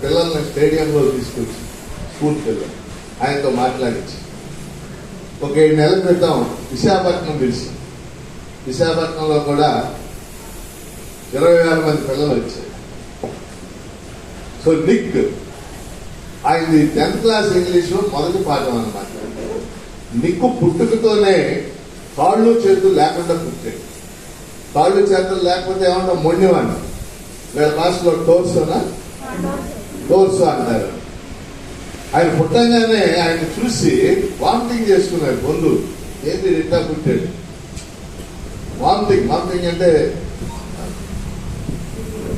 పిల్లల్ని స్టేడియంలో తీసుకొచ్చి స్కూల్ పిల్లలు ఆయనతో మాట్లాడించి ఒక 7 నెలల క్రితం విశాఖపట్నం పిలిచి విశాఖపట్నంలో కూడా 20,000 మంది పిల్లలు వచ్చారు. సో నిక్ ఆయనది 10th క్లాస్ ఇంగ్లీష్ మొదటి పాఠం అన్నమాట. నిక్కు పుట్టుకతోనే కాళ్ళు చేతులు లేకుండా పుట్టాడు. కాళ్ళు చేతులు లేకపోతే ఏమంటాం మొండివాడిని. వీళ్ళ భాషలో టోర్సో అంటారు. ఆయన పుట్టంగానే ఆయన చూసి వామిటింగ్ చేసుకున్నాడు బంధువు. ఏంటి ఇట్లా పుట్టాడు? వామిటింగ్ అంటే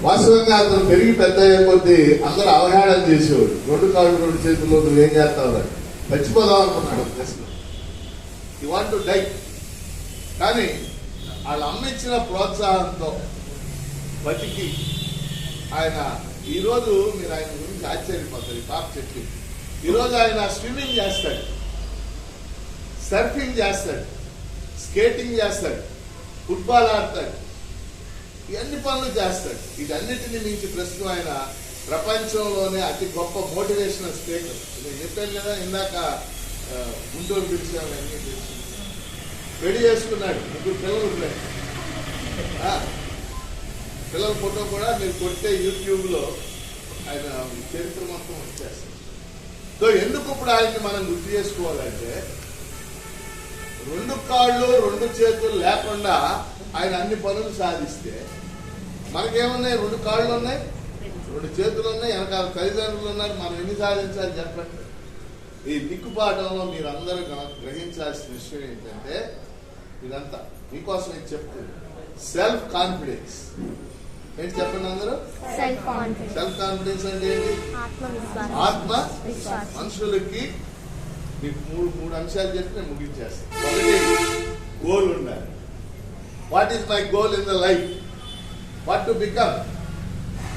వాస్తవంగా అతను పెరిగి పెద్ద అయ్యే కొద్దీ అందరూ అవహేళన చేసేవాడు. 2 కాళ్ళు 2 చేతుల్లో నువ్వేం చేస్తావు చచ్చిపోదాం అనుకున్నాడు. You want to die. కానీ వాళ్ళ అమ్మ ఇచ్చిన ప్రోత్సాహంతో బతికి ఆయన ఈరోజు మీరు ఆయన గురించి ఆశ్చర్యపోతారు. ఈ పాప చెట్టు ఈరోజు ఆయన స్విమ్మింగ్ చేస్తాడు, సర్ఫింగ్ చేస్తాడు, స్కేటింగ్ చేస్తాడు, ఫుట్బాల్ ఆడతాడు, ఇవన్నీ పనులు చేస్తాడు. వీటన్నిటిని మించి ప్రస్తుతం ఆయన ప్రపంచంలోనే అతి గొప్ప మోటివేషనల్ స్పీకర్. నేను చెప్పాను కదా ఇందాక గుంటూరు పిలిచాను, అన్ని రెడీ చేసుకున్నాడు. 3 పిల్లలు ఉన్నాయి. పిల్లల ఫోటో కూడా మీరు కొట్టే యూట్యూబ్ లో ఆయన చరిత్ర మొత్తం వచ్చేస్తారు. సో ఎందుకు ఇప్పుడు ఆయన్ని మనం గుర్తు చేసుకోవాలంటే 2 కాళ్ళు 2 చేతులు లేకుండా ఆయన అన్ని పనులు సాధిస్తే మనకేమున్నాయి? 2 కాళ్ళు ఉన్నాయి, 2 చేతులు ఉన్నాయి, వెనకాల తల్లిదండ్రులు ఉన్నారు. మనం ఎన్ని సాధించాలి చెప్పండి? ఈ దిక్కుపాఠంలో మీరు అందరూ గ్రహించాల్సిన విషయం ఏంటంటే ఇదంతా మీకోసం ఇది చెప్తుంది. సెల్ఫ్ కాన్ఫిడెన్స్ ఏంటి చెప్పండి అందరూ? సెల్ఫ్ కాన్ఫిడెన్స్ అంటే ఏంటి? ఆత్మ మనుషులకి మీకు 3 అంశాలు చెప్పి నేను ముగించేస్తాను. ఒకటి, గోల్ ఉండాలి. What is my goal in the life? What to become?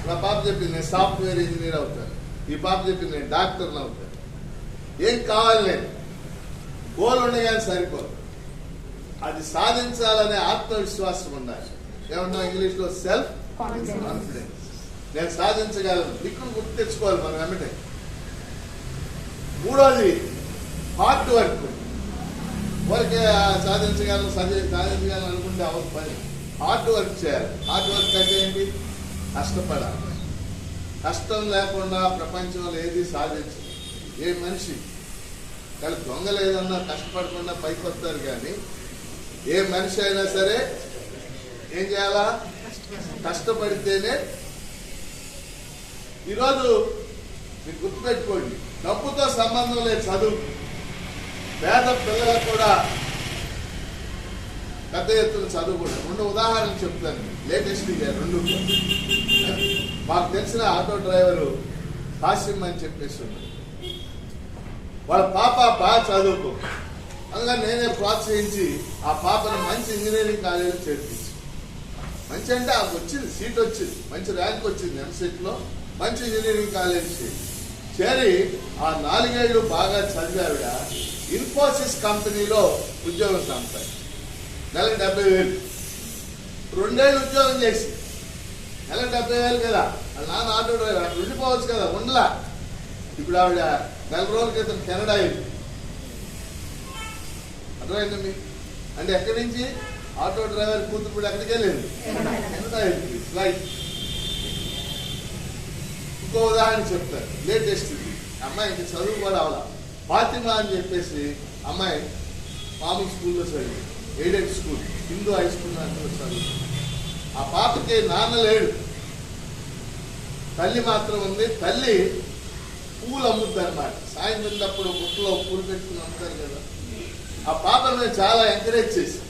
నా పాప చెప్పింది నేను సాఫ్ట్వేర్ ఇంజనీర్ అవుతాను. ఈ పాప చెప్పింది నేను డాక్టర్ని అవుతాను. ఏం కావాలి? నేను గోల్ ఉండగానే సరిపోదు, అది సాధించాలనే ఆత్మవిశ్వాసం ఉండాలి. ఏమన్నా ఇంగ్లీష్ లో సెల్ఫ్ కాన్ఫిడెన్స్. నేను సాధించగలను. దిక్కును గుర్తు తెచ్చుకోవాలి మనం వెంటనే. 3వది హార్డ్ వర్క్. ఊరికే సాధించగలను అనుకుంటే అవసరం పని. హార్డ్ వర్క్ చేయాలి. హార్డ్ వర్క్ అంటే ఏంటి? కష్టపడాలి. కష్టం లేకుండా ప్రపంచంలో ఏది సాధించదు. ఏ మనిషి కానీ దొంగలు ఏదన్నా కష్టపడకుండా పైకి వస్తారు. కానీ ఏ మనిషి అయినా సరే ఏం చేయాలా? కష్టపడితేనే. ఈరోజు మీరు గుర్తుపెట్టుకోండి, డబ్బుతో సంబంధం లేదు చదువు. పేద పిల్లలకు కూడా పెద్ద ఎత్తున చదువు కూడా. 2 ఉదాహరణలు చెప్తాను. లేటెస్ట్ 2. మాకు తెలిసిన ఆటో డ్రైవరు కాసిం అని చెప్పేసి ఉన్నాడు. వాళ్ళ పాప బాగా చదువుకో అందుకని నేనే ప్రోత్సహించి ఆ పాపను మంచి ఇంజనీరింగ్ కాలేజీలో చేర్పించి, మంచి అంటే ఆ వచ్చింది, సీట్ వచ్చింది, మంచి ర్యాంక్ వచ్చింది ఎంసెట్ లో, మంచి ఇంజనీరింగ్ కాలేజ్ చేరి ఆ 4 ఏళ్ళు బాగా చదివావిడ ఇన్ఫోసిస్ కంపెనీలో ఉద్యోగం సంపాదించి నెలకు 70,000. 2 ఏళ్ళు ఉద్యోగం చేసి నెలకు 70,000 కదా. వాళ్ళ నాన్న ఆటో డ్రైవర్, అక్కడ ఉండిపోవచ్చు కదా, ఉండలా. ఇప్పుడు ఆవిడ 4 రోజుల క్రితం కెనడా అయింది. అర్థమైంది మీకు? అంటే ఎక్కడి నుంచి ఆటో డ్రైవర్ కూతురు కూడా ఎక్కడికి వెళ్ళింది? కెనడా అయింది ఫ్లైట్. ఇంకో ఉదాహరణ చెప్తారు. లేటెస్ట్ అమ్మాయికి చదువు కూడా అవలా. ఫాతిమా అని చెప్పేసి అమ్మాయి మామూలు స్కూల్లో చదివి, aided school, Hindu high school అందులో చదువు. ఆ పాపకి నాన్న లేడు, తల్లి మాత్రం ఉంది. తల్లి పూలు అమ్ముద్ది అనమాట. సాయంత్రం అప్పుడు బుట్టలో పూలు పెట్టుకుని అమ్ముతారు కదా. ఆ పాపను మేము చాలా ఎంకరేజ్ చేసాం.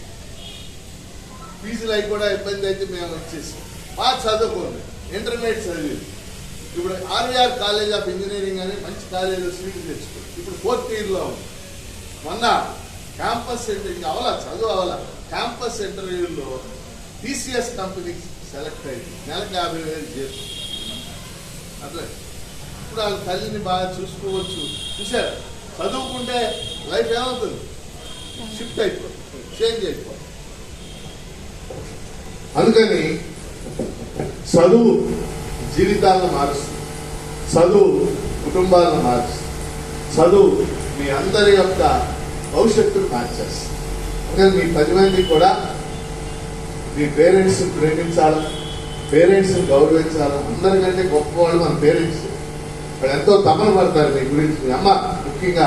ఫీజులు అవి కూడా ఇబ్బంది అయితే మేము వచ్చేసాం. బాగా చదువుకోండి, ఇంటర్మీడియట్ చదివి ఇప్పుడు ఆర్వీఆర్ కాలేజ్ ఆఫ్ ఇంజనీరింగ్ అని మంచి కాలేజీలో సీట్లు తెచ్చుకోండి. ఇప్పుడు 4th ఇయర్లో ఉంది. మొన్న క్యాంపస్ ఇంటర్వ్యూ అవలా, చదువు అవలా, క్యాంపస్ ఇంటర్వ్యూలో టీసీఎస్ కంపెనీకి సెలెక్ట్ అయింది. నెలకు 50,000 చేసి అట్లా. ఇప్పుడు వాళ్ళ తల్లిని బాగా చూసుకోవచ్చు. చూసారు, చదువుకుంటే లైఫ్ ఏమవుతుంది? షిఫ్ట్ అయిపోతుంది, చేంజ్ అయిపోతుంది. అందుకని చదువు జీవితాలను మారుస్తుంది. చదువు కుటుంబాలను మార్చి, చదువు మీ అందరి యొక్క భవిష్యత్తును మార్చేస్తుంది. అందుకని మీ 10 మంది కూడా మీ పేరెంట్స్ ప్రేమించాలి, పేరెంట్స్ని గౌరవించాలి. అందరికంటే గొప్ప వాళ్ళు మన పేరెంట్స్. వాళ్ళు ఎంతో తపన పడతారు మీ గురించి. మీ అమ్మ ముఖ్యంగా